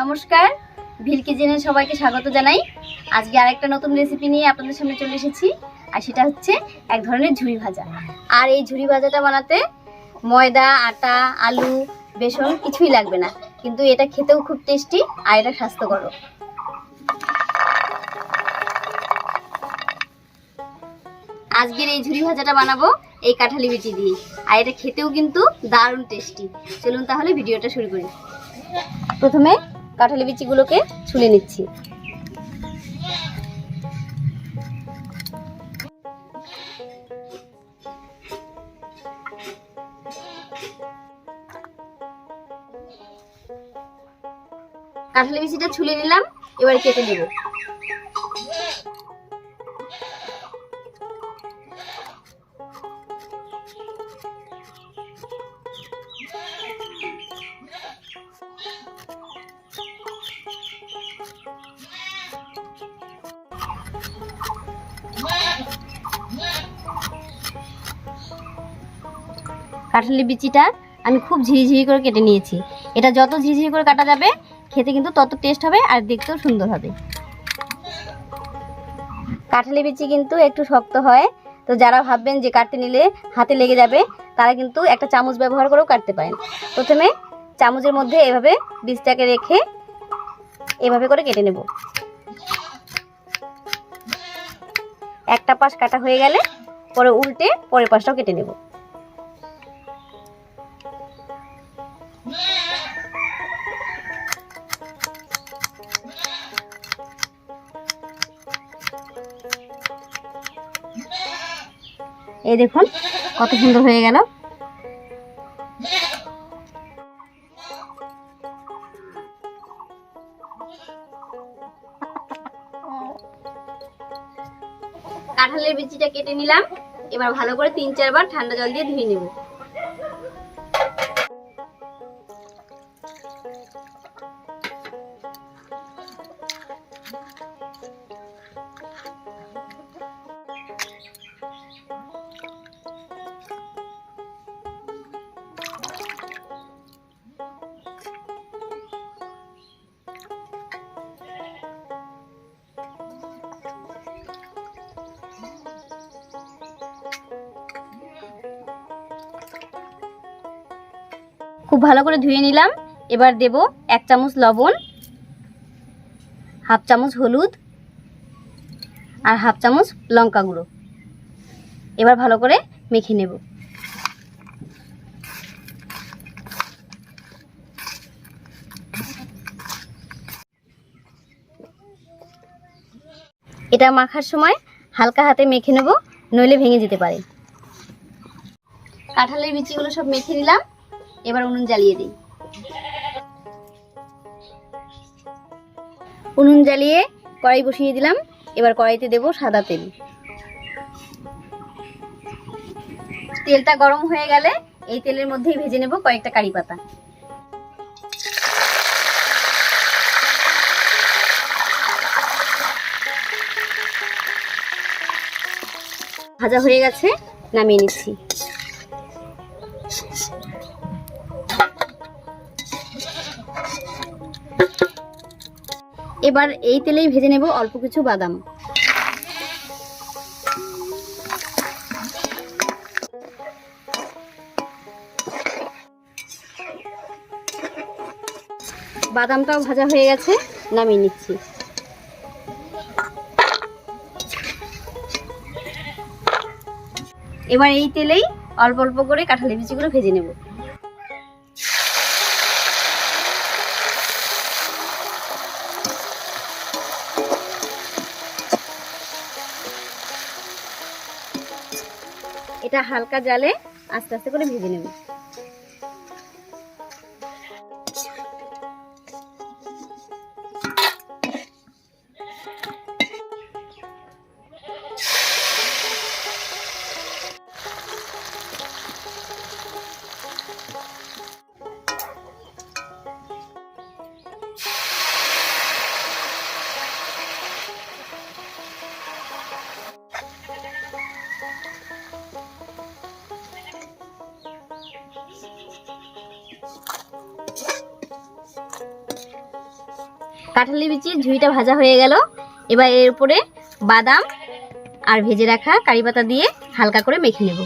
নমস্কার, ভিলকিচেনে সবাইকে স্বাগত জানাই। আজকে আরেকটা নতুন রেসিপি নিয়ে আপনাদের সামনে চলে এসেছি, আর সেটা হচ্ছে এক ধরনের ঝুরি ভাজা। আর এই ঝুরি ভাজাটা বানাতে ময়দা, আটা, আলু, বেসন কিছুই লাগবে না, কিন্তু এটা খেতেও খুব টেস্টি আর এটা স্বাস্থ্যকর। আজকের এই ঝুরি ভাজাটা বানাবো এই কাঁঠালি বিচি দিয়ে, আর এটা খেতেও কিন্তু দারুণ টেস্টি। চলুন তাহলে ভিডিওটা শুরু করি। প্রথমে কাঁঠালি বিচিগুলোকে ছুলে নিচ্ছি। কাঁঠালি বিচিটা ছুলে নিলাম, এবার কেটে নেব। কাঁঠালি বিচিটা আমি খুব ঝিরিঝিরি করে কেটে নিয়েছি। এটা যত ঝিরিঝিরি করে কাটা যাবে খেতে কিন্তু তত টেস্ট হবে আর দেখতেও সুন্দর হবে। কাঁঠালি বিচি কিন্তু একটু শক্ত হয়, তো যারা ভাববেন যে কাটতে নিলে হাতে লেগে যাবে তারা কিন্তু একটা চামচ ব্যবহার করেও কাটতে পারেন। প্রথমে চামচের মধ্যে এভাবে বীজটাকে রেখে এভাবে করে কেটে নেব। একটা পাশ কাটা হয়ে গেলে পরে উল্টে পরের পাশটাও কেটে নেব। এই দেখুন কত সুন্দর হয়ে গেল। কাঁঠালের বিচিটা কেটে নিলাম, এবার ভালো করে 3-4 বার ঠান্ডা জল দিয়ে ধুয়ে নেব। খুব ভালো করে ধুয়ে নিলাম। এবার দেব 1 চামচ লবণ, 1/2 চামচ হলুদ আর 1/2 চামচ লঙ্কা গুঁড়ো। এবার ভালো করে মেখে নেব। এটা মাখার সময় হালকা হাতে মেখে নেব, নইলে ভেঙে যেতে পারে। কাঁঠালের বিচিগুলো সব মেখে নিলাম, এবার উনুন জ্বালিয়ে দিই। উনুন জ্বালিয়ে কড়াই বসিয়ে দিলাম। এবার কড়াইতে দেব সাদা তেল। তেলটা গরম হয়ে গেলে এই তেলের মধ্যেই ভেজে নেব কয়েকটা কারি পাতা। ভাজা হয়ে গেছে, নামিয়ে নিচ্ছি। এবার এই তেলেই ভেজে নেব অল্প কিছু বাদাম। বাদামটাও ভাজা হয়ে গেছে, নামিয়ে নিচ্ছি। এবার এই তেলেই অল্প অল্প করে কাঁঠালি বিচিগুলো ভেজে নেব। এটা হালকা জালে আস্তে আস্তে করে ভেজে নেব। কাঁঠালের বিচির ঝুড়িটা ভাজা হয়ে গেল। এবার এর উপরে বাদাম আর ভেজে রাখা কারি পাতা দিয়ে হালকা করে মেখে নেব।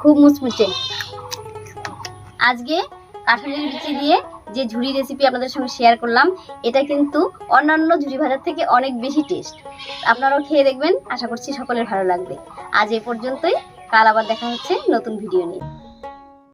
খুব মুচমুচে। আজকে কাঁঠালের বিচি দিয়ে যে ঝুড়ি রেসিপি আপনাদের সঙ্গে শেয়ার করলাম, এটা কিন্তু অন্যান্য ঝুড়ি ভাজার থেকে অনেক বেশি টেস্ট। আপনারাও খেয়ে দেখবেন, আশা করছি সকলের ভালো লাগবে। আজ এ পর্যন্তই, কাল আবার দেখা হচ্ছে নতুন ভিডিও নিয়ে।